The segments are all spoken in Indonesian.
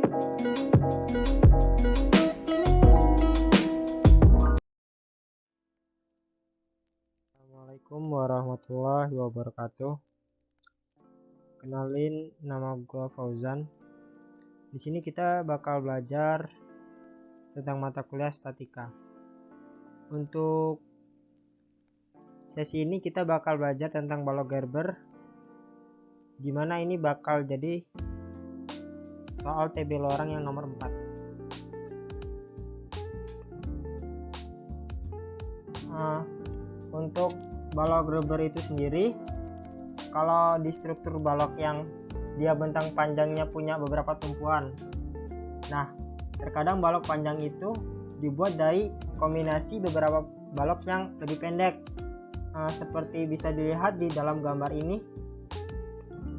Assalamualaikum warahmatullahi wabarakatuh. Kenalin, nama gua Fauzan. Di sini kita bakal belajar tentang mata kuliah statika. Untuk sesi ini kita bakal belajar tentang balok Gerber, dimana ini bakal jadi soal TB lorang yang nomor 4. Untuk balok Gerber itu sendiri, kalau di struktur balok yang dia bentang panjangnya punya beberapa tumpuan. Nah, terkadang balok panjang itu dibuat dari kombinasi beberapa balok yang lebih pendek, seperti bisa dilihat di dalam gambar ini.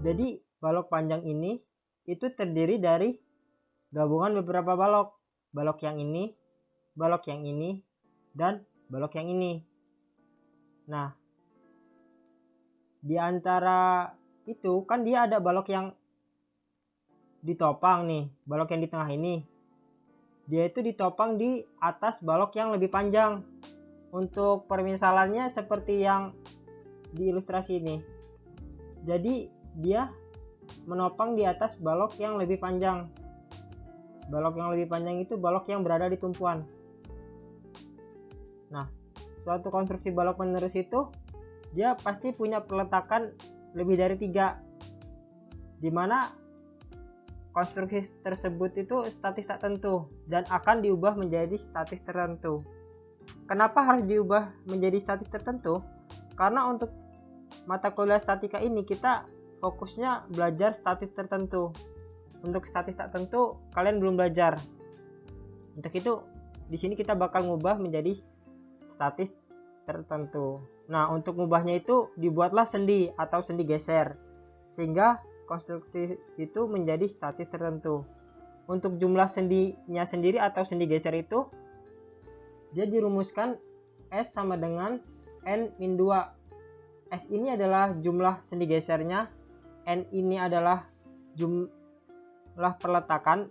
Jadi balok panjang ini itu terdiri dari gabungan beberapa balok yang ini, dan balok yang ini. Nah, di antara itu kan dia ada balok yang ditopang nih, balok yang di tengah ini. Dia itu ditopang di atas balok yang lebih panjang. Untuk permisalannya seperti yang di ilustrasi ini. Jadi dia menopang di atas balok yang lebih panjang. Balok yang lebih panjang itu balok yang berada di tumpuan. Nah, suatu konstruksi balok penerus itu dia pasti punya peletakan lebih dari 3, dimana konstruksi tersebut itu statis tak tentu dan akan diubah menjadi statis tertentu. Kenapa harus diubah menjadi statis tertentu? Karena untuk mata kuliah statika ini kita fokusnya belajar statis tertentu. Untuk statis tak tentu kalian belum belajar. Untuk itu di sini kita bakal ngubah menjadi statis tertentu. Nah, untuk ngubahnya itu dibuatlah sendi atau sendi geser, sehingga konstruksi itu menjadi statis tertentu. Untuk jumlah sendinya sendiri atau sendi geser itu dia dirumuskan S sama dengan N-2. S ini adalah jumlah sendi gesernya, N ini adalah jumlah perletakan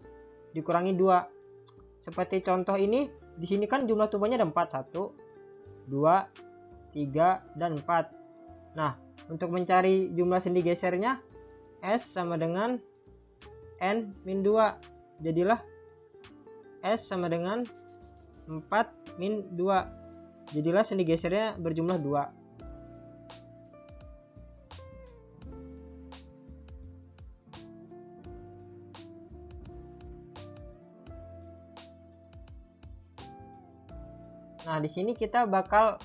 dikurangi 2. Seperti contoh ini, di sini kan jumlah tumpuannya ada 4, 1, 2, 3, dan 4. Nah, untuk mencari jumlah sendi gesernya, S sama dengan N-2. Jadilah S sama dengan 4-2. Jadilah sendi gesernya berjumlah 2. Nah, di sini kita bakal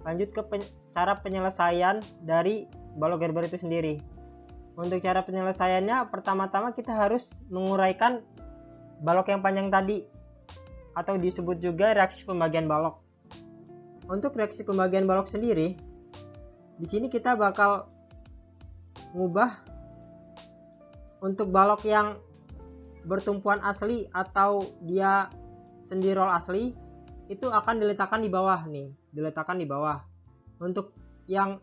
lanjut ke cara penyelesaian dari balok Gerber itu sendiri. Untuk cara penyelesaiannya, pertama-tama kita harus menguraikan balok yang panjang tadi, atau disebut juga reaksi pembagian balok. Untuk reaksi pembagian balok sendiri, di sini kita bakal ngubah untuk balok yang bertumpuan asli atau dia sendi roll asli, itu akan diletakkan di bawah nih, diletakkan di bawah. Untuk yang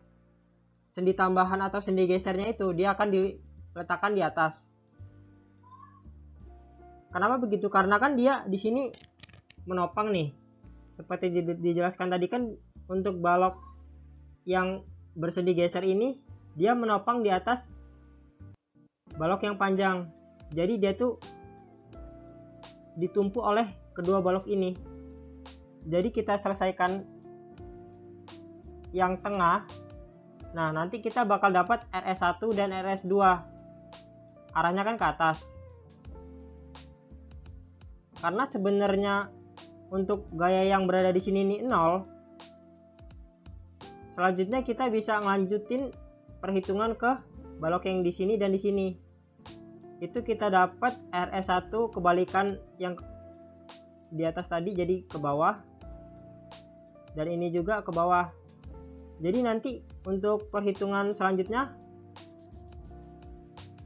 sendi tambahan atau sendi gesernya itu dia akan diletakkan di atas. Kenapa begitu? Karena kan dia di sini menopang nih. Seperti dijelaskan tadi kan, untuk balok yang bersendi geser ini dia menopang di atas balok yang panjang. Jadi dia tuh ditumpu oleh kedua balok ini. Jadi kita selesaikan yang tengah. Nah, nanti kita bakal dapat RS1 dan RS2. Arahnya kan ke atas. Karena sebenarnya untuk gaya yang berada di sini ini 0. Selanjutnya kita bisa ngelanjutin perhitungan ke balok yang di sini dan di sini. Itu kita dapat RS1 kebalikan yang di atas tadi, jadi ke bawah. Dan ini juga ke bawah. Jadi nanti untuk perhitungan selanjutnya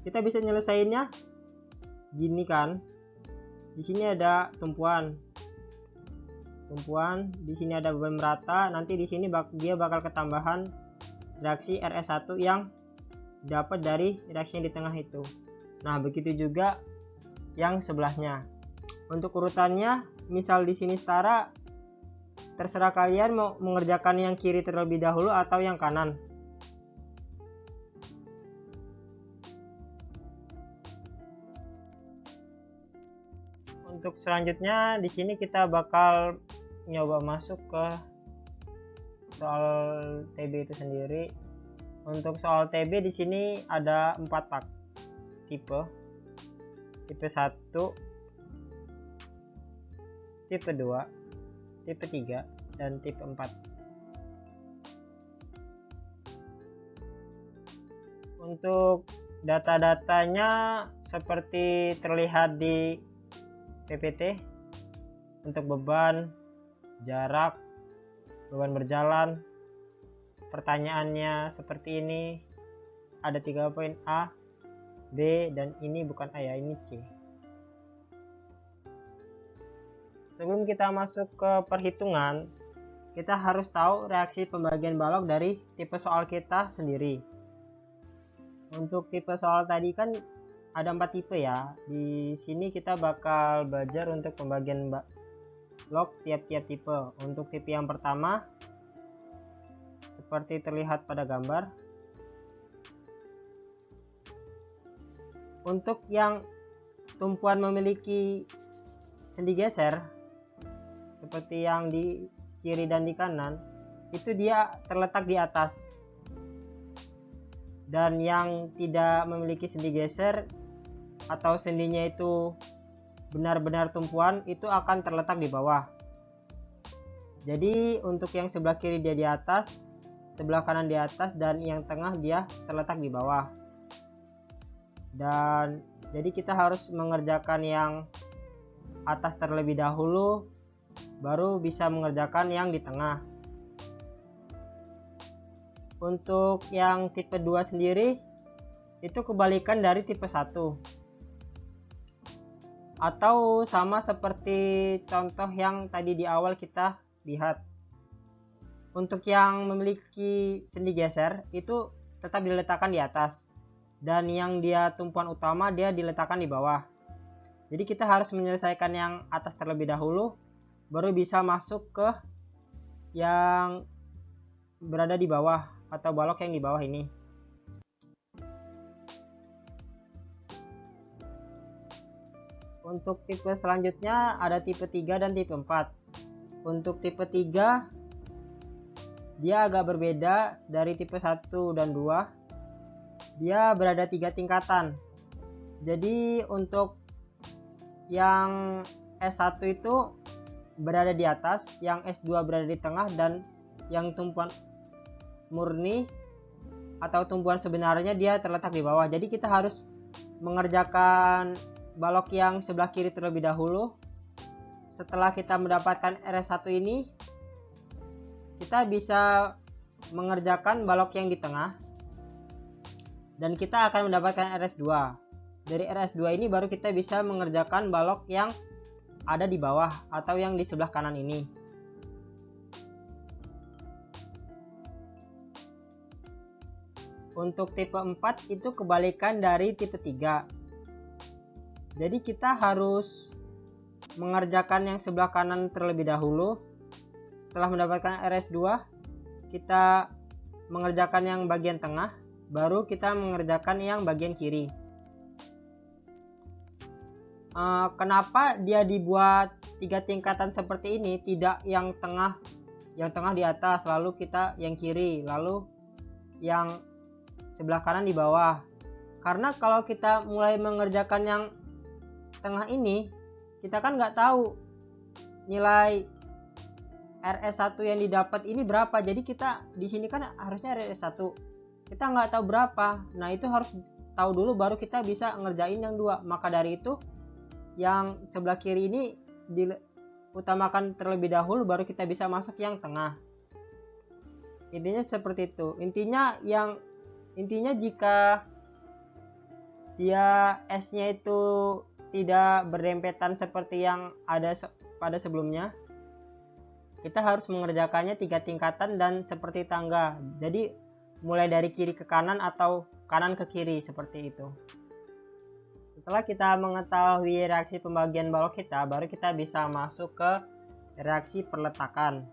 kita bisa nyelesainnya gini kan. Di sini ada tumpuan, di sini ada beban merata. Nanti di sini dia bakal ketambahan reaksi RS1 yang dapat dari reaksi yang di tengah itu. Nah, begitu juga yang sebelahnya. Untuk urutannya, misal di sini setara, terserah kalian mau mengerjakan yang kiri terlebih dahulu atau yang kanan. Untuk selanjutnya di sini kita bakal nyoba masuk ke soal TB itu sendiri. Untuk soal TB di sini ada 4 tipe. Tipe 1, tipe 2, tipe 3, dan tipe 4. Untuk data-datanya seperti terlihat di PPT. Untuk beban, jarak, beban berjalan, pertanyaannya seperti ini. Ada 3 poin A, B, dan ini bukan A ya, ini C. Sebelum kita masuk ke perhitungan, kita harus tahu reaksi pembagian balok dari tipe soal kita sendiri. Untuk tipe soal tadi kan ada 4 tipe ya. Di sini kita bakal belajar untuk pembagian balok tiap-tiap tipe. Untuk tipe yang pertama, seperti terlihat pada gambar. Untuk yang tumpuan memiliki sendi geser, seperti yang di kiri dan di kanan, itu dia terletak di atas. Dan yang tidak memiliki sendi geser atau sendinya itu benar-benar tumpuan, itu akan terletak di bawah. Jadi untuk yang sebelah kiri dia di atas, sebelah kanan di atas, dan yang tengah dia terletak di bawah. Dan jadi kita harus mengerjakan yang atas terlebih dahulu, baru bisa mengerjakan yang di tengah. Untuk yang tipe 2 sendiri, itu kebalikan dari tipe 1. Atau sama seperti contoh yang tadi di awal kita lihat. Untuk yang memiliki sendi geser, itu tetap diletakkan di atas. Dan yang dia tumpuan utama, dia diletakkan di bawah. Jadi kita harus menyelesaikan yang atas terlebih dahulu, baru bisa masuk ke yang berada di bawah atau balok yang di bawah ini. Untuk tipe selanjutnya ada tipe 3 dan tipe 4. Untuk tipe 3 dia agak berbeda dari tipe 1 dan 2. Dia berada 3 tingkatan. Jadi untuk yang S1 itu berada di atas, yang S2 berada di tengah, dan yang tumpuan murni atau tumpuan sebenarnya dia terletak di bawah. Jadi kita harus mengerjakan balok yang sebelah kiri terlebih dahulu. Setelah kita mendapatkan RS1 ini, kita bisa mengerjakan balok yang di tengah, dan kita akan mendapatkan RS2. Dari RS2 ini baru kita bisa mengerjakan balok yang ada di bawah atau yang di sebelah kanan ini. Untuk tipe 4 itu kebalikan dari tipe 3. Jadi kita harus mengerjakan yang sebelah kanan terlebih dahulu. Setelah mendapatkan RS2, kita mengerjakan yang bagian tengah, baru kita mengerjakan yang bagian kiri. Kenapa dia dibuat 3 tingkatan seperti ini, tidak yang tengah di atas, lalu kita yang kiri, lalu yang sebelah kanan di bawah? Karena kalau kita mulai mengerjakan yang tengah ini, kita kan nggak tahu nilai RS1 yang didapat ini berapa. Jadi kita di sini kan harusnya RS1, kita nggak tahu berapa. Nah itu harus tahu dulu baru kita bisa ngerjain yang 2. Maka dari itu yang sebelah kiri ini diutamakan terlebih dahulu, baru kita bisa masuk yang tengah. Intinya seperti itu. Intinya jika dia S-nya itu tidak berdempetan seperti yang ada pada sebelumnya, kita harus mengerjakannya 3 tingkatan dan seperti tangga. Jadi mulai dari kiri ke kanan atau kanan ke kiri, seperti itu. Setelah kita mengetahui reaksi pembagian balok kita, baru kita bisa masuk ke reaksi perletakan.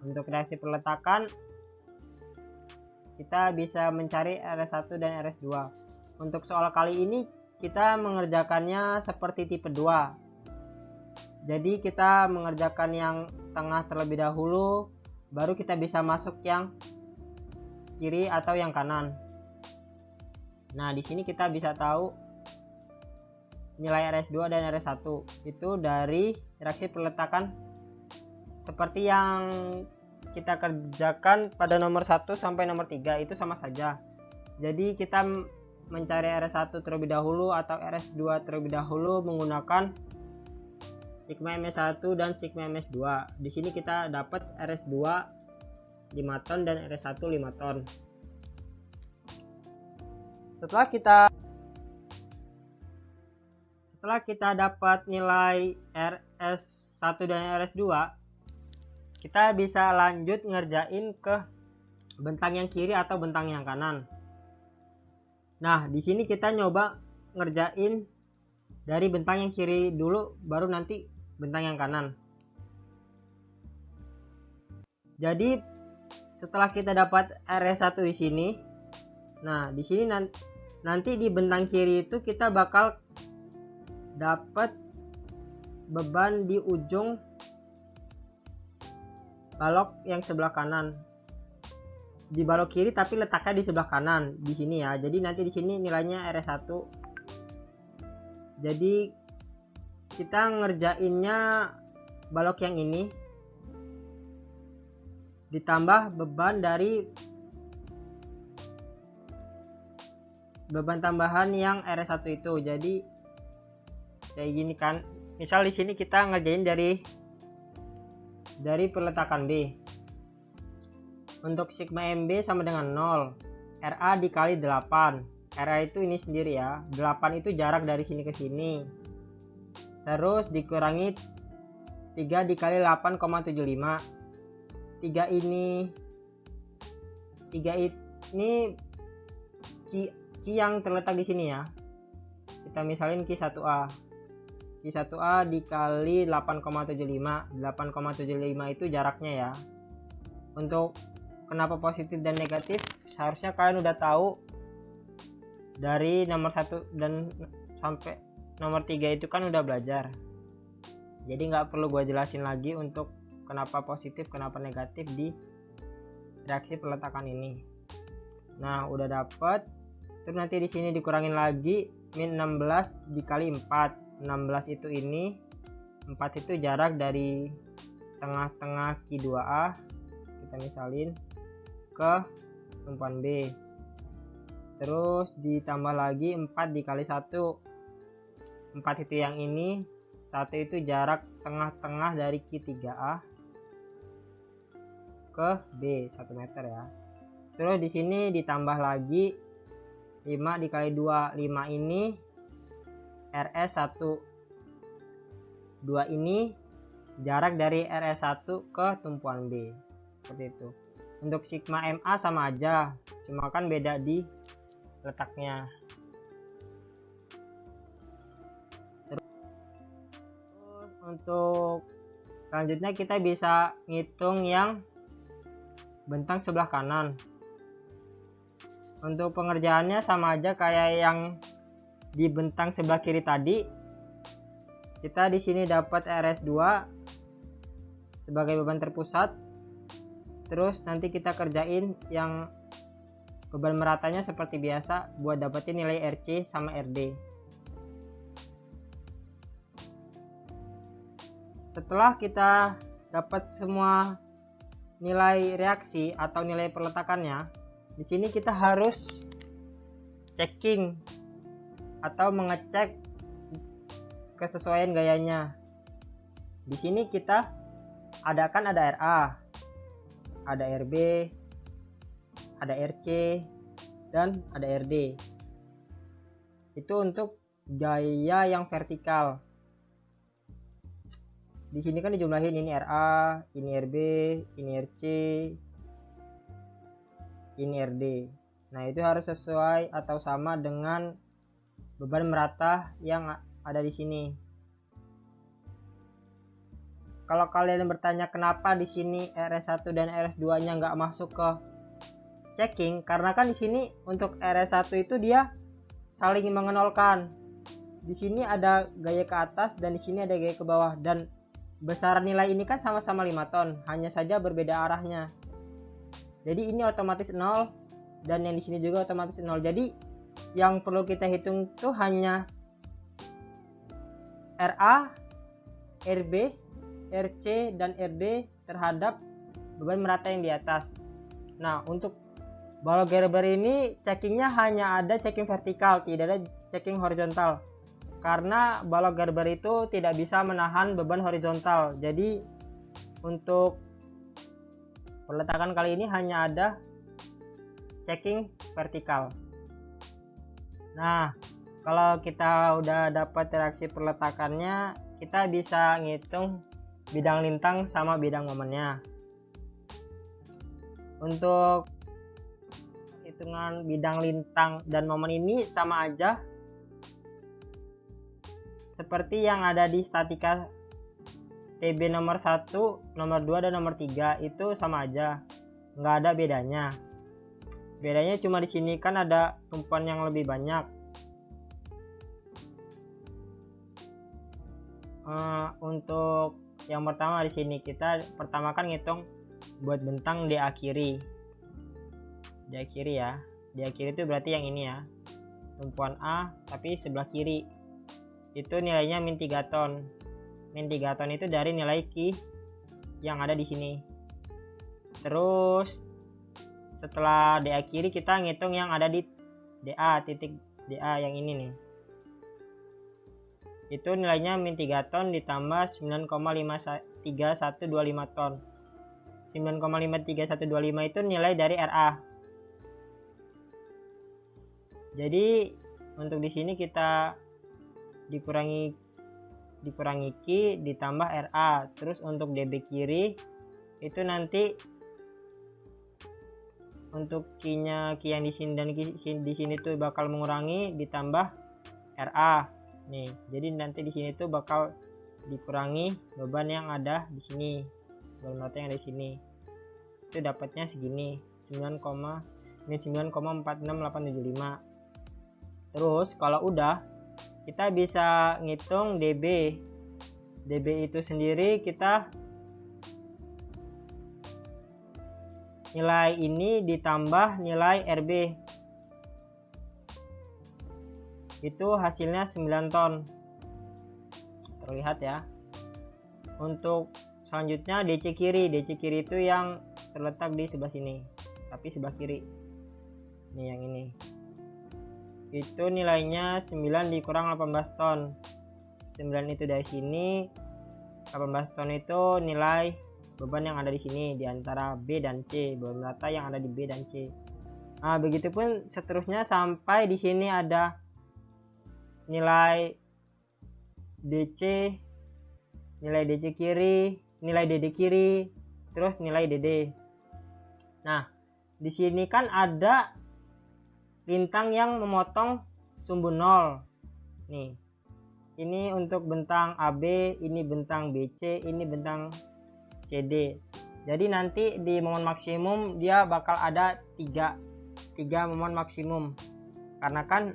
Untuk reaksi perletakan, kita bisa mencari RS1 dan RS2. Untuk soal kali ini kita mengerjakannya seperti tipe 2. Jadi kita mengerjakan yang tengah terlebih dahulu, baru kita bisa masuk yang kiri atau yang kanan. Nah, di sini kita bisa tahu nilai RS2 dan RS1 itu dari reaksi perletakan seperti yang kita kerjakan pada nomor 1 sampai nomor 3 itu sama saja. Jadi kita mencari RS1 terlebih dahulu atau RS2 terlebih dahulu menggunakan sigma ms1 dan sigma ms2. Di sini kita dapat RS2 5 ton dan RS1 5 ton. Setelah kita dapat nilai RS1 dan RS2, kita bisa lanjut ngerjain ke bentang yang kiri atau bentang yang kanan. Nah, di sini kita nyoba ngerjain dari bentang yang kiri dulu, baru nanti bentang yang kanan. Jadi setelah kita dapat RS1 di sini, nah di sini nanti di bentang kiri itu kita bakal dapat beban di ujung balok yang sebelah kanan. Di balok kiri tapi letaknya di sebelah kanan di sini ya. Jadi nanti di sini nilainya RS1. Jadi kita ngerjainnya balok yang ini ditambah beban tambahan yang RS1 itu. Jadi kayak gini kan. Misal di sini kita ngerjain dari peletakan B. Untuk sigma MB sama dengan 0. RA dikali 8. RA itu ini sendiri ya. 8 itu jarak dari sini ke sini. Terus dikurangi 3 dikali 8,75. 3 ini Ki yang terletak di sini ya. Kita misalin Ki 1A. Ki 1A dikali 8,75. 8,75 itu jaraknya ya. Untuk kenapa positif dan negatif, seharusnya kalian udah tahu dari nomor 1 dan sampai nomor 3 itu kan udah belajar. Jadi nggak perlu gue jelasin lagi untuk kenapa positif, kenapa negatif di reaksi peletakan ini. Nah, udah dapet. Terus nanti di sini dikurangin lagi min 16 dikali 4. 16 itu ini, 4 itu jarak dari tengah-tengah Ki2A. Kita misalin ke tumpuan B. Terus ditambah lagi 4 dikali 1. 4 itu yang ini, 1 itu jarak tengah-tengah dari Ki3A ke B 1 meter ya. Terus di sini ditambah lagi 5 dikali 2. 5 ini RS1. 2 ini jarak dari RS1 ke tumpuan B. Seperti itu. Untuk sigma MA sama aja, cuma kan beda di letaknya. Terus untuk selanjutnya kita bisa ngitung yang bentang sebelah kanan. Untuk pengerjaannya sama aja kayak yang di bentang sebelah kiri tadi. Kita di sini dapat RS2 sebagai beban terpusat. Terus nanti kita kerjain yang beban meratanya seperti biasa buat dapetin nilai RC sama RD. Setelah kita dapat semua nilai reaksi atau nilai peletakannya, di sini kita harus checking atau mengecek kesesuaian gayanya. Di sini kita ada RA, ada RB, ada RC, dan ada RD. Itu untuk gaya yang vertikal. Di sini kan dijumlahin, ini RA, ini RB, ini RC, ini RD. Nah, itu harus sesuai atau sama dengan beban merata yang ada di sini. Kalau kalian bertanya kenapa di sini RS1 dan RS2-nya nggak masuk ke checking, karena kan di sini untuk RS1 itu dia saling mengenolkan. Di sini ada gaya ke atas dan di sini ada gaya ke bawah, dan besaran nilai ini kan sama-sama 5 ton, hanya saja berbeda arahnya. Jadi ini otomatis 0 dan yang di sini juga otomatis 0. Jadi yang perlu kita hitung itu hanya RA, RB, RC dan RD terhadap beban merata yang di atas. Nah, untuk balok Gerber ini checkingnya hanya ada checking vertikal, tidak ada checking horizontal. Karena balok Gerber itu tidak bisa menahan beban horizontal. Jadi untuk peletakan kali ini hanya ada checking vertikal. Nah, kalau kita udah dapat reaksi peletakannya, kita bisa ngitung bidang lintang sama bidang momennya. Untuk hitungan bidang lintang dan momen ini sama aja seperti yang ada di statika TB nomor 1, nomor 2, dan nomor 3, itu sama aja, nggak ada bedanya. Bedanya cuma di sini kan ada tumpuan yang lebih banyak. Untuk yang pertama di sini kita pertama kan ngitung buat bentang DA kiri. DA kiri ya. DA kiri itu berarti yang ini ya. Tumpuan A tapi sebelah kiri. Itu nilainya min 3 ton. Min 3 ton itu dari nilai Q yang ada di sini. Terus setelah DA kiri kita ngitung yang ada di DA, titik DA yang ini nih. Itu nilainya min 3 ton ditambah 9,53125 ton. 9,53125 itu nilai dari RA. Jadi untuk di sini kita dikurangi Q ditambah RA. Terus untuk DB kiri itu nanti untuk Q-nya Q yang di sini dan Q di sini tuh bakal mengurangi ditambah RA. Nih, jadi nanti di sini tuh bakal dikurangi beban yang ada di sini. Beban merata yang ada di sini. Itu dapatnya segini, 9,46875. Terus kalau udah kita bisa ngitung DB. DB itu sendiri kita nilai ini ditambah nilai RB. Itu hasilnya 9 ton. Terlihat ya. Untuk selanjutnya DC kiri. DC kiri itu yang terletak di sebelah sini, tapi sebelah kiri. Ini yang ini. Itu nilainya 9 dikurang 18 ton. 9 itu dari sini, 18 ton itu nilai beban yang ada di sini di antara B dan C, beban merata yang ada di B dan C. Nah, begitupun seterusnya sampai di sini ada nilai DC, nilai DC kiri, nilai DD kiri, terus nilai DD. Nah, di sini kan ada lintang yang memotong sumbu 0. Nih. Ini untuk bentang AB, ini bentang BC, ini bentang CD. Jadi nanti di momen maksimum dia bakal ada 3 momen maksimum. Karena kan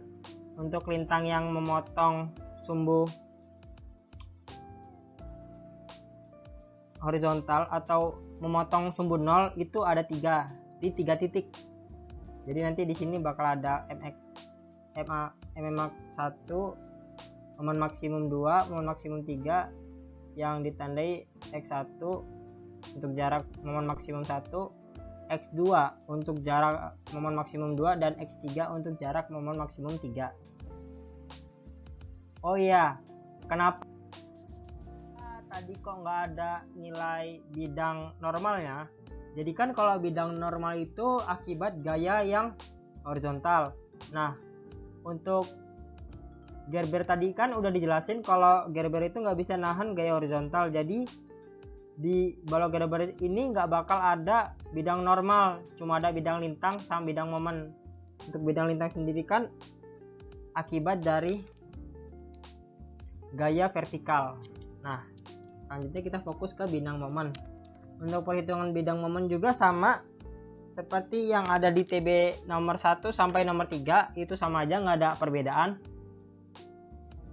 untuk lintang yang memotong sumbu horizontal atau memotong sumbu 0 itu ada 3 di 3 titik. Jadi nanti di sini bakal ada MMAX 1, momen maksimum 2, momen maksimum 3 yang ditandai X1 untuk jarak momen maksimum 1, X2 untuk jarak momen maksimum 2, dan X3 untuk jarak momen maksimum 3. Oh iya, kenapa tadi kok nggak ada nilai bidang normalnya? Jadi kan kalau bidang normal itu akibat gaya yang horizontal. Nah, untuk Gerber tadi kan udah dijelasin kalau Gerber itu nggak bisa nahan gaya horizontal. Jadi di balok Gerber ini nggak bakal ada bidang normal, cuma ada bidang lintang sama bidang momen. Untuk bidang lintang sendiri kan akibat dari gaya vertikal. Nah, selanjutnya kita fokus ke bidang momen. Untuk perhitungan bidang momen juga sama seperti yang ada di TB nomor 1 sampai nomor 3, itu sama aja, nggak ada perbedaan.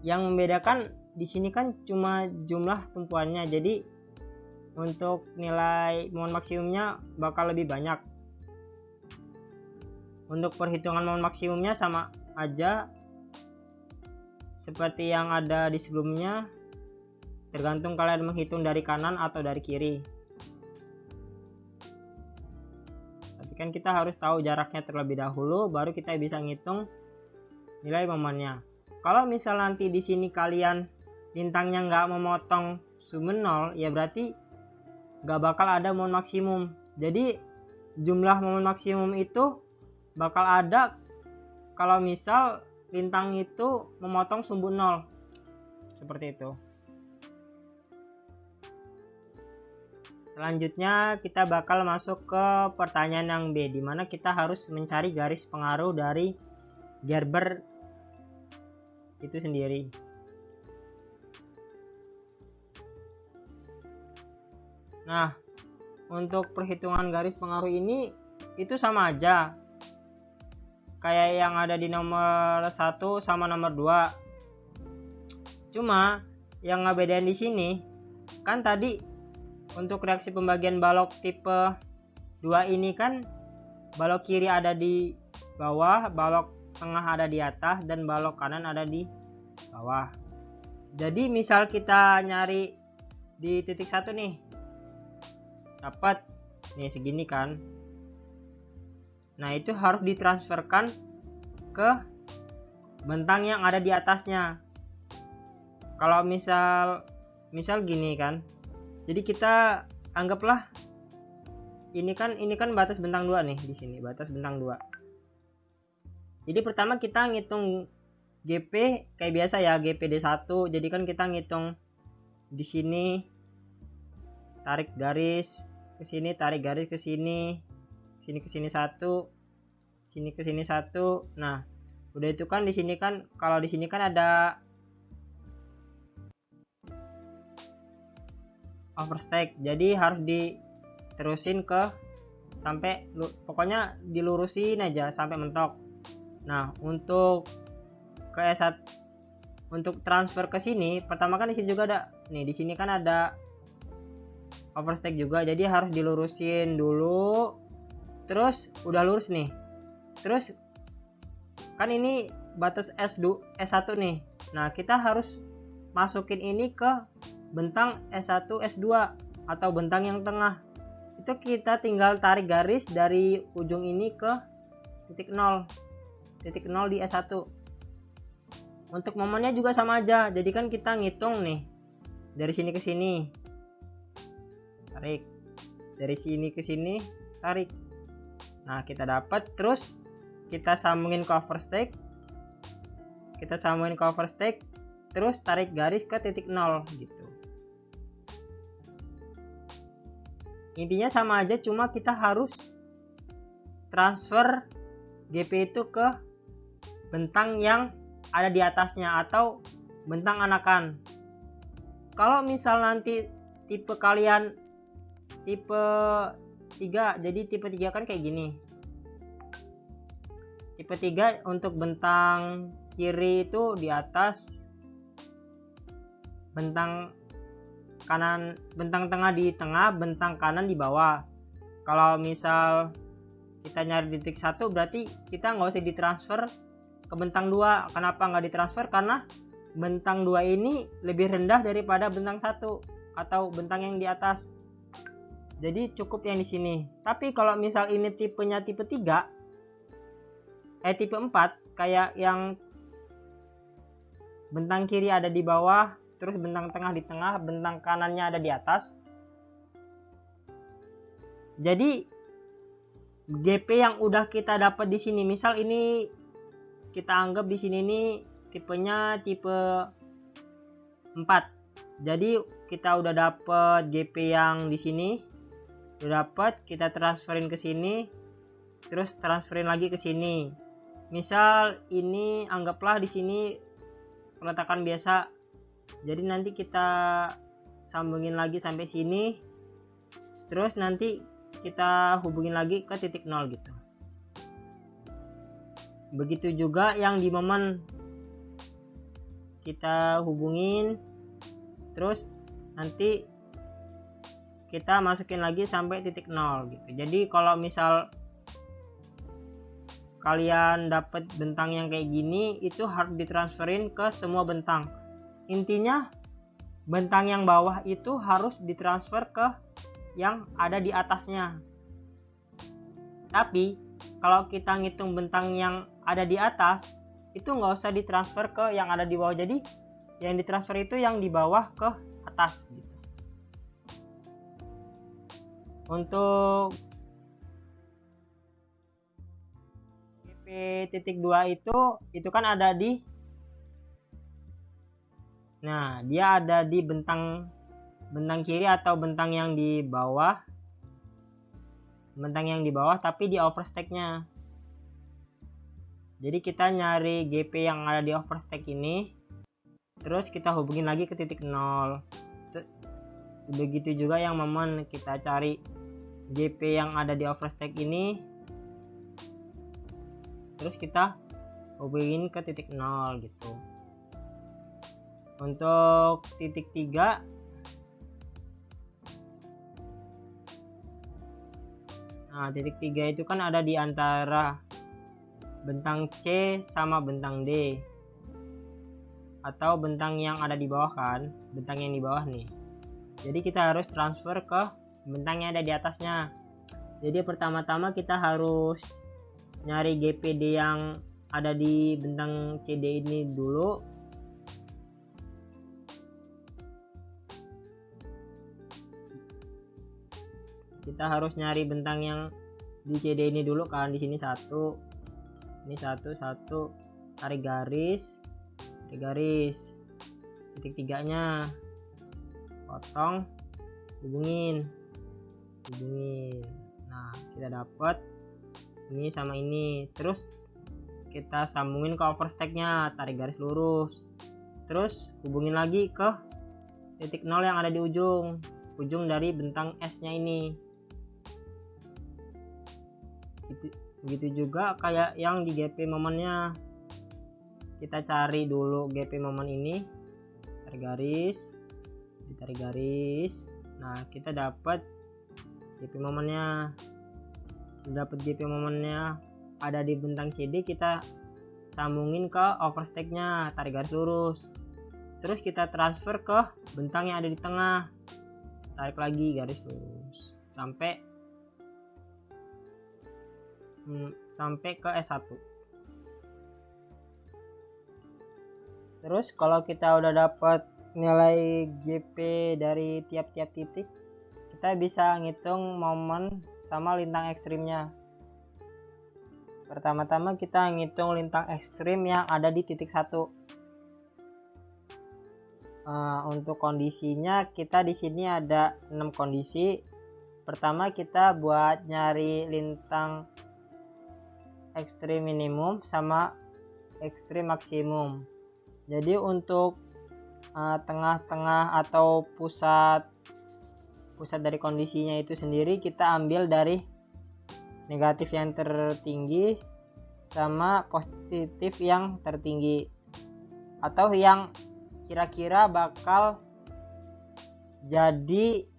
Yang membedakan di sini kan cuma jumlah tumpuannya, jadi untuk nilai momen maksimumnya bakal lebih banyak. Untuk perhitungan momen maksimumnya sama aja seperti yang ada di sebelumnya, tergantung kalian menghitung dari kanan atau dari kiri. Tapi kan kita harus tahu jaraknya terlebih dahulu, baru kita bisa ngitung nilai momennya. Kalau misal nanti di sini kalian lintangnya nggak memotong sumber 0, ya berarti nggak bakal ada momen maksimum. Jadi jumlah momen maksimum itu bakal ada kalau misal lintang itu memotong sumbu 0, seperti itu. Selanjutnya kita bakal masuk ke pertanyaan yang B, dimana kita harus mencari garis pengaruh dari Gerber itu sendiri. Nah, untuk perhitungan garis pengaruh ini itu sama aja kayak yang ada di nomor 1 sama nomor 2. Cuma yang ngebedain di sini kan tadi untuk reaksi pembagian balok tipe 2 ini kan balok kiri ada di bawah, balok tengah ada di atas, dan balok kanan ada di bawah. Jadi misal kita nyari di titik 1 nih, dapat nih segini kan. Nah, itu harus ditransferkan ke bentang yang ada di atasnya. Kalau misal gini kan. Jadi kita anggaplah ini kan batas bentang 2 nih, di sini batas bentang 2. Jadi pertama kita ngitung GP kayak biasa ya, GPD1. Jadi kan kita ngitung di sini, tarik garis ke sini, tarik garis ke sini, sini ke sini 1, sini ke sini 1. Nah, udah itu kan di sini kan, kalau di sini kan ada overstake, jadi harus diterusin ke sampai pokoknya dilurusin aja sampai mentok. Nah, untuk ke S1 untuk transfer ke sini, pertama kan di sini juga ada nih, di sini kan ada overstake juga, jadi harus dilurusin dulu. Terus udah lurus nih, terus kan ini batas S1 nih. Nah, kita harus masukin ini ke bentang S1 S2 atau bentang yang tengah. Itu kita tinggal tarik garis dari ujung ini ke titik 0 di S1. Untuk momennya juga sama aja, jadi kan kita ngitung nih dari sini ke sini, tarik, dari sini ke sini, tarik. Nah, kita dapat, terus kita sambungin ke overstake, terus tarik garis ke titik 0 gitu. Intinya sama aja, cuma kita harus transfer GP itu ke bentang yang ada di atasnya atau bentang anakan. Kalau misal nanti tipe kalian tipe 3, jadi tipe 3 kan kayak gini. Tipe 3 untuk bentang kiri itu di atas, bentang kanan, bentang tengah di tengah, bentang kanan di bawah. Kalau misal kita nyari di titik 1, berarti kita nggak usah ditransfer ke bentang 2. Kenapa nggak ditransfer? Karena bentang 2 ini lebih rendah daripada bentang 1 atau bentang yang di atas. Jadi cukup yang di sini. Tapi kalau misal ini tipenya tipe 3, tipe 4, kayak yang bentang kiri ada di bawah, terus bentang tengah di tengah, bentang kanannya ada di atas. Jadi GP yang udah kita dapat di sini, misal ini kita anggap di sini nih tipenya tipe 4. Jadi kita udah dapat GP yang di sini, udah dapat, kita transferin ke sini, terus transferin lagi ke sini. misal ini anggaplah di sini peletakan biasa, jadi nanti kita sambungin lagi sampai sini, terus nanti kita hubungin lagi ke titik 0 gitu. Begitu juga yang di momen, kita hubungin, terus nanti kita masukin lagi sampai titik 0 gitu. Jadi kalau misal kalian dapat bentang yang kayak gini, itu harus ditransferin ke semua bentang. Intinya bentang yang bawah itu harus ditransfer ke yang ada di atasnya. Tapi kalau kita ngitung bentang yang ada di atas, itu nggak usah ditransfer ke yang ada di bawah. Jadi yang ditransfer itu yang di bawah ke atas gitu. Untuk GP.2 itu kan ada di, nah dia ada di bentang kiri atau bentang yang di bawah, tapi di overstack-nya. Jadi kita nyari GP yang ada di overstack ini, terus kita hubungin lagi ke titik 0. Begitu juga yang momen, kita cari GP yang ada di overstack ini, terus kita hubungin ke titik 0 gitu. Untuk titik 3, nah titik 3 itu kan ada di antara bentang C sama bentang D, atau bentang yang ada di bawah kan, bentang yang di bawah nih. Jadi kita harus transfer ke bentang yang ada di atasnya. Jadi pertama-tama kita harus nyari GPD yang ada di bentang CD ini dulu. Kita harus nyari bentang yang di CD ini dulu kan. Di sini satu, ini satu, tarik garis, titik 3-nya potong, hubungin. Nah kita dapat ini sama ini, terus kita sambungin ke overstack-nya, tarik garis lurus, terus hubungin lagi ke titik 0 yang ada di ujung dari bentang S-nya ini. Gitu juga kayak yang di GP momennya, kita cari dulu GP momen ini, tarik garis, ditarik garis. Nah kita dapat GP momennya, ada di bentang CD, kita sambungin ke overstack-nya, tarik garis lurus, terus kita transfer ke bentang yang ada di tengah, tarik lagi garis lurus sampai ke S1. Terus kalau kita udah dapat nilai GP dari tiap-tiap titik, kita bisa ngitung momen sama lintang ekstrimnya. Pertama-tama kita ngitung lintang ekstrim yang ada di titik 1. Untuk kondisinya kita di sini ada 6 kondisi. Pertama kita buat nyari lintang ekstrim minimum sama ekstrim maksimum. Jadi untuk tengah-tengah atau pusat dari kondisinya itu sendiri kita ambil dari negatif yang tertinggi sama positif yang tertinggi, atau yang kira-kira bakal jadi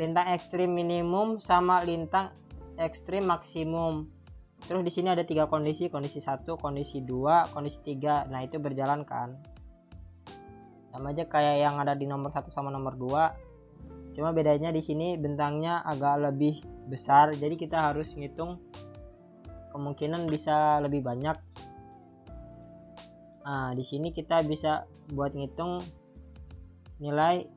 lintang ekstrim minimum sama lintang ekstrim maksimum. Terus di sini ada 3 kondisi 1, kondisi 2, kondisi 3. Nah, itu berjalan kan. Sama aja kayak yang ada di nomor 1 sama nomor 2. Cuma bedanya di sini bentangnya agak lebih besar, jadi kita harus ngitung kemungkinan bisa lebih banyak. Nah, di sini kita bisa buat ngitung nilai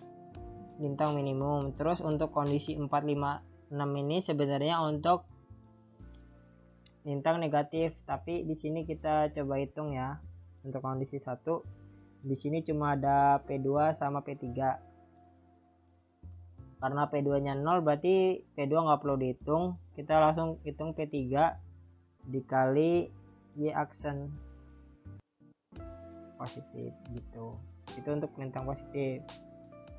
lintang minimum. Terus untuk kondisi 4, 5, 6 ini sebenarnya untuk lintang negatif, tapi di sini kita coba hitung ya. Untuk kondisi 1 di sini cuma ada P2 sama P3. Karena P2-nya 0 berarti P2 nggak perlu dihitung. Kita langsung hitung P3 dikali Y aksen positif gitu. Itu untuk lintang positif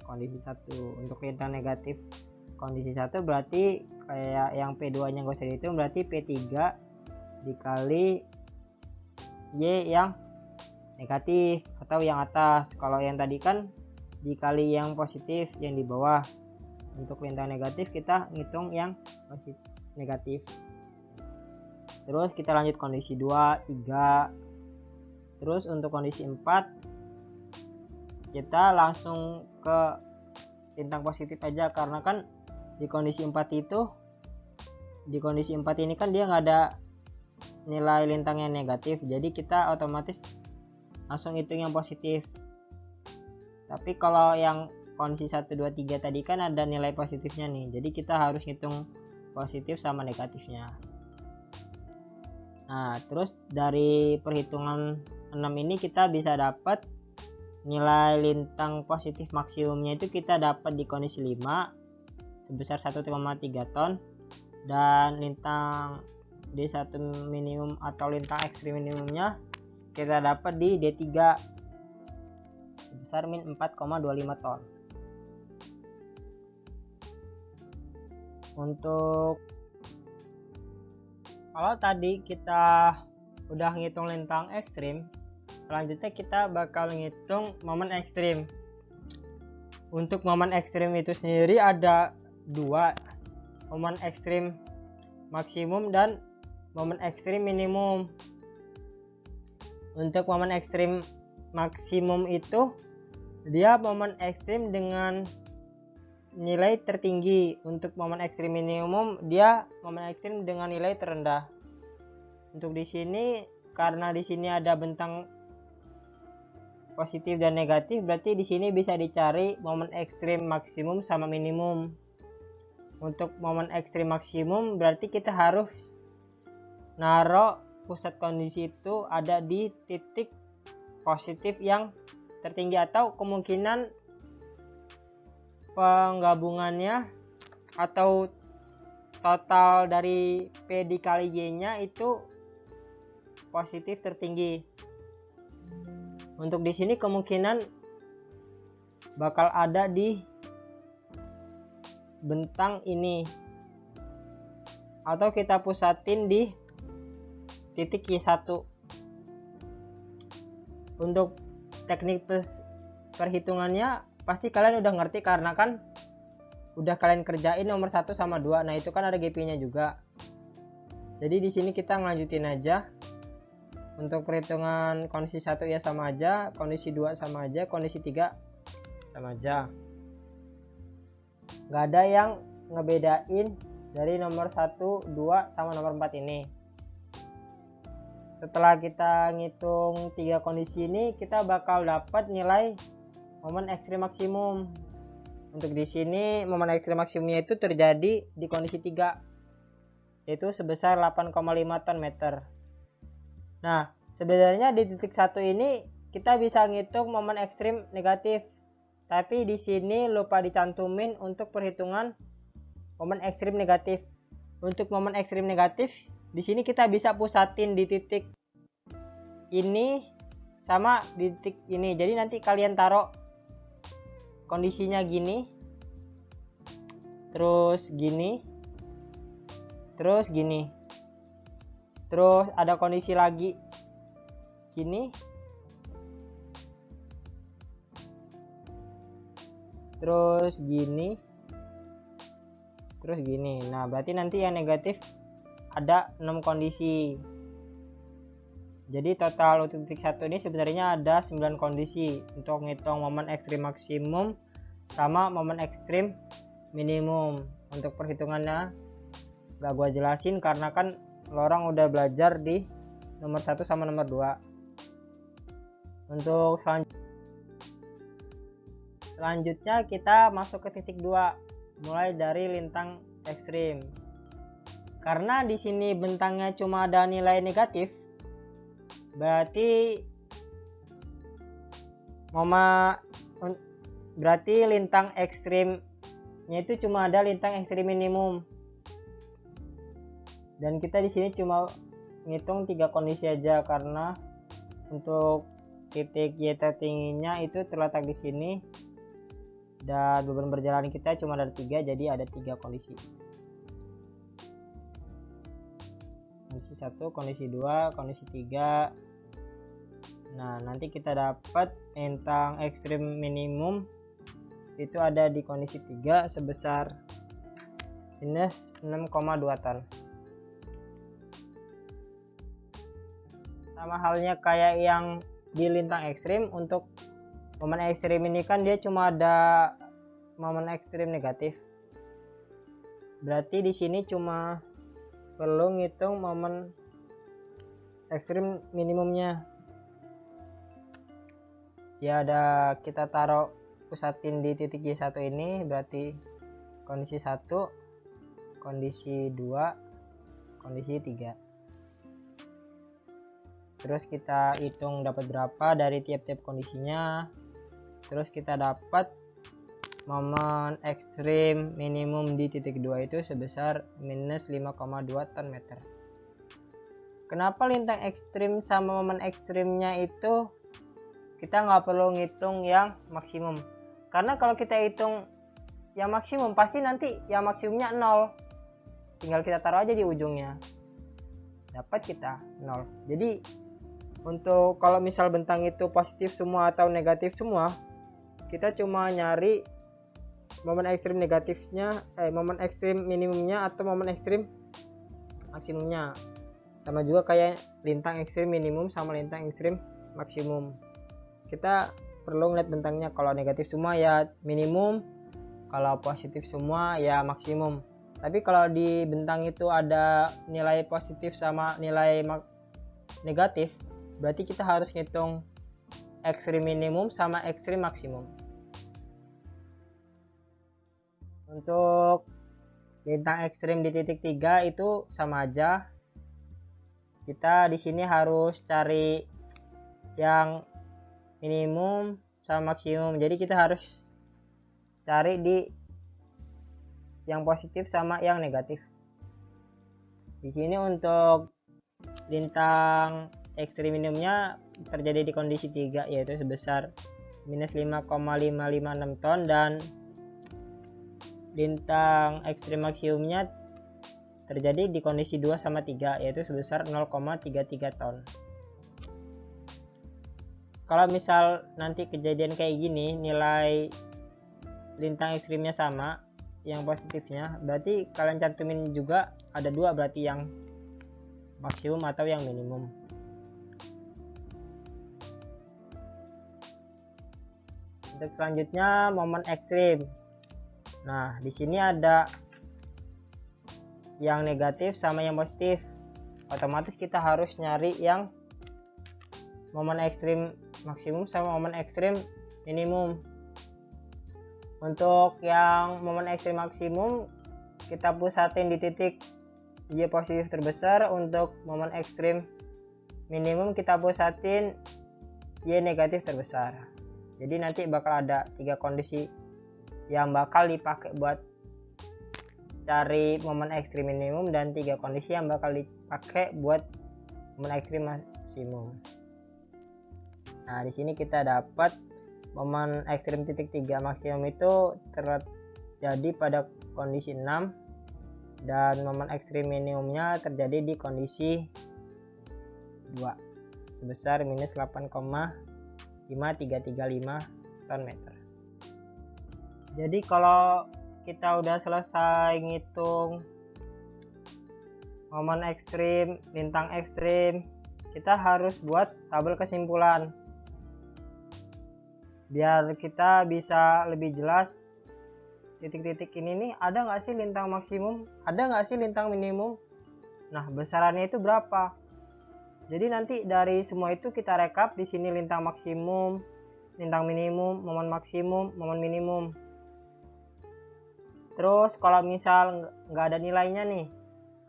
kondisi 1. Untuk lintang negatif kondisi 1 berarti kayak yang P2 nya gak usah dihitung, berarti P3 dikali Y yang negatif atau yang atas. Kalau yang tadi kan dikali yang positif yang di bawah. Untuk lintang negatif kita ngitung yang positif negatif. Terus kita lanjut kondisi 2, 3. Terus untuk kondisi 4 kita langsung ke lintang positif aja, karena kan di kondisi 4 ini kan dia nggak ada nilai lintang yang negatif, jadi kita otomatis langsung hitung yang positif. Tapi kalau yang kondisi 1, 2, 3 tadi kan ada nilai positifnya nih, jadi kita harus hitung positif sama negatifnya. Nah, terus dari perhitungan 6 ini kita bisa dapat nilai lintang positif maksimumnya itu kita dapat di kondisi 5 sebesar 1,3 ton, dan lintang D1 minimum atau lintang ekstrim minimumnya kita dapat di D3 sebesar min 4,25 ton. Untuk kalau tadi kita udah ngitung lintang ekstrim, selanjutnya kita bakal ngitung momen ekstrim. Untuk momen ekstrim itu sendiri ada 2, momen ekstrim maksimum dan momen ekstrim minimum. Untuk momen ekstrim maksimum itu dia momen ekstrim dengan nilai tertinggi. Untuk momen ekstrim minimum dia momen ekstrim dengan nilai terendah. Untuk di sini karena di sini ada bentang positif dan negatif, berarti di sini bisa dicari momen ekstrim maksimum sama minimum. Untuk momen ekstrim maksimum berarti kita harus naruh pusat kondisi itu ada di titik positif yang tertinggi, atau kemungkinan penggabungannya atau total dari P dikali Y nya itu positif tertinggi. Untuk di sini kemungkinan bakal ada di bentang ini, atau kita pusatin di titik Y1. Untuk teknik perhitungannya pasti kalian udah ngerti karena kan udah kalian kerjain nomor 1 sama 2. Nah, itu kan ada GP-nya juga. Jadi di sini kita ngelanjutin aja. Untuk perhitungan kondisi 1 ya sama aja, kondisi 2 sama aja, kondisi 3 sama aja. Nggak ada yang ngebedain dari nomor 1, 2 sama nomor 4 ini. Setelah kita ngitung 3 kondisi ini, kita bakal dapat nilai momen ekstrim maksimum. Untuk di sini momen ekstrim maksimumnya itu terjadi di kondisi 3, yaitu sebesar 8,5 ton meter. Nah, sebenarnya di titik 1 ini kita bisa ngitung momen ekstrim negatif, tapi di sini lupa dicantumin untuk perhitungan momen ekstrim negatif. Untuk momen ekstrim negatif di sini kita bisa pusatin di titik ini sama di titik ini. Jadi nanti kalian taruh kondisinya gini, terus gini, terus gini, terus ada kondisi lagi gini, terus gini, terus gini. Nah, berarti nanti yang negatif ada 6 kondisi. Jadi total untuk titik 1 ini sebenarnya ada 9 kondisi untuk ngitung momen ekstrim maksimum sama momen ekstrim minimum. Untuk perhitungannya gak gua jelasin karena kan lorong udah belajar di nomor 1 sama nomor 2. Untuk selanjutnya kita masuk ke titik 2, mulai dari lintang ekstrim. Karena di sini bentangnya cuma ada nilai negatif, berarti lintang ekstrimnya itu cuma ada lintang ekstrim minimum, dan kita di sini cuma ngitung 3 kondisi aja, karena untuk titik Y tertingginya itu terletak di sini dan beban berjalan kita cuma ada 3, jadi ada 3 kondisi. Kondisi 1, kondisi 2, kondisi 3. Nah, nanti kita dapat lintang ekstrim minimum itu ada di kondisi 3 sebesar minus 6,2 ton. Sama halnya kayak yang di lintang ekstrim, untuk momen ekstrim ini kan dia cuma ada momen ekstrim negatif. Berarti di sini cuma perlu ngitung momen ekstrim minimumnya. Ya, ada kita taruh pusatin di titik Y1 ini, berarti kondisi 1, kondisi 2, kondisi 3. Terus kita hitung dapat berapa dari tiap-tiap kondisinya. Terus kita dapat momen ekstrim minimum di titik 2 itu sebesar minus 5,2 ton meter. Kenapa lintang ekstrim sama momen ekstrimnya itu kita nggak perlu ngitung yang maksimum? Karena kalau kita hitung yang maksimum, pasti nanti yang maksimumnya 0. Tinggal kita taruh aja di ujungnya. Dapat kita 0. Jadi untuk kalau misal bentang itu positif semua atau negatif semua, kita cuma nyari momen ekstrim negatifnya, momen ekstrim minimumnya atau momen ekstrim maksimumnya. Sama juga kayak lintang ekstrim minimum sama lintang ekstrim maksimum. Kita perlu ngeliat bentangnya, kalau negatif semua ya minimum, kalau positif semua ya maksimum. Tapi kalau di bentang itu ada nilai positif sama nilai negatif, berarti kita harus ngitung ekstrim minimum sama ekstrim maksimum. Untuk lintang ekstrim di titik 3 itu sama aja. Kita di sini harus cari yang minimum sama maksimum. Jadi kita harus cari di yang positif sama yang negatif. Di sini untuk lintang ekstrim minimumnya terjadi di kondisi 3, yaitu sebesar minus 5,556 ton, dan lintang ekstrim maksimumnya terjadi di kondisi 2 sama 3, yaitu sebesar 0,33 ton. Kalau misal nanti kejadian kayak gini, nilai lintang ekstrimnya sama, yang positifnya, berarti kalian cantumin juga ada 2, berarti yang maksimum atau yang minimum. Untuk selanjutnya momen ekstrim. Nah, di sini ada yang negatif sama yang positif. Otomatis kita harus nyari yang momen ekstrim maksimum sama momen ekstrim minimum. Untuk yang momen ekstrim maksimum kita pusatin di titik Y positif terbesar. Untuk momen ekstrim minimum kita pusatin Y negatif terbesar. Jadi nanti bakal ada 3 kondisi yang bakal dipakai buat cari momen ekstrim minimum, dan 3 kondisi yang bakal dipakai buat momen ekstrim maksimum. Nah, di sini kita dapat momen ekstrim titik 3 maksimum itu terjadi pada kondisi 6, dan momen ekstrim minimumnya terjadi di kondisi 2 sebesar minus 8,5335 ton meter. Jadi kalau kita udah selesai ngitung momen ekstrim, lintang ekstrim, kita harus buat tabel kesimpulan biar kita bisa lebih jelas titik-titik ini nih, ada nggak sih lintang maksimum, ada nggak sih lintang minimum, nah besarannya itu berapa. Jadi nanti dari semua itu kita rekap di sini lintang maksimum, lintang minimum, momen maksimum, momen minimum. Terus kalau misal nggak ada nilainya nih,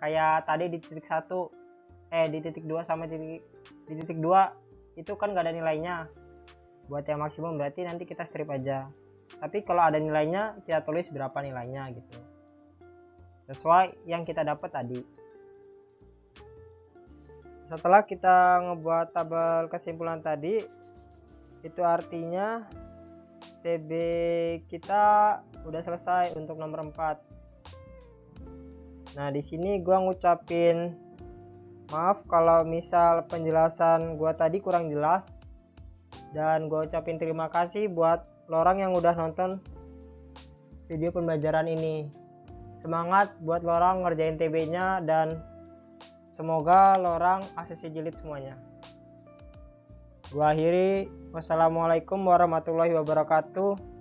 kayak tadi di titik 1, di titik 2 sama di titik 2 itu kan nggak ada nilainya. Buat yang maksimum berarti nanti kita strip aja. Tapi kalau ada nilainya kita tulis berapa nilainya gitu, sesuai yang kita dapat tadi. Setelah kita ngebuat tabel kesimpulan tadi, itu artinya TB kita udah selesai untuk nomor 4. Nah, di sini gua ngucapin maaf kalau misal penjelasan gua tadi kurang jelas, dan gua ucapin terima kasih buat lorang yang udah nonton video pembelajaran ini. Semangat buat lorang ngerjain TB-nya, dan semoga lorang ACC jilid semuanya. Gua akhiri. Wassalamualaikum warahmatullahi wabarakatuh.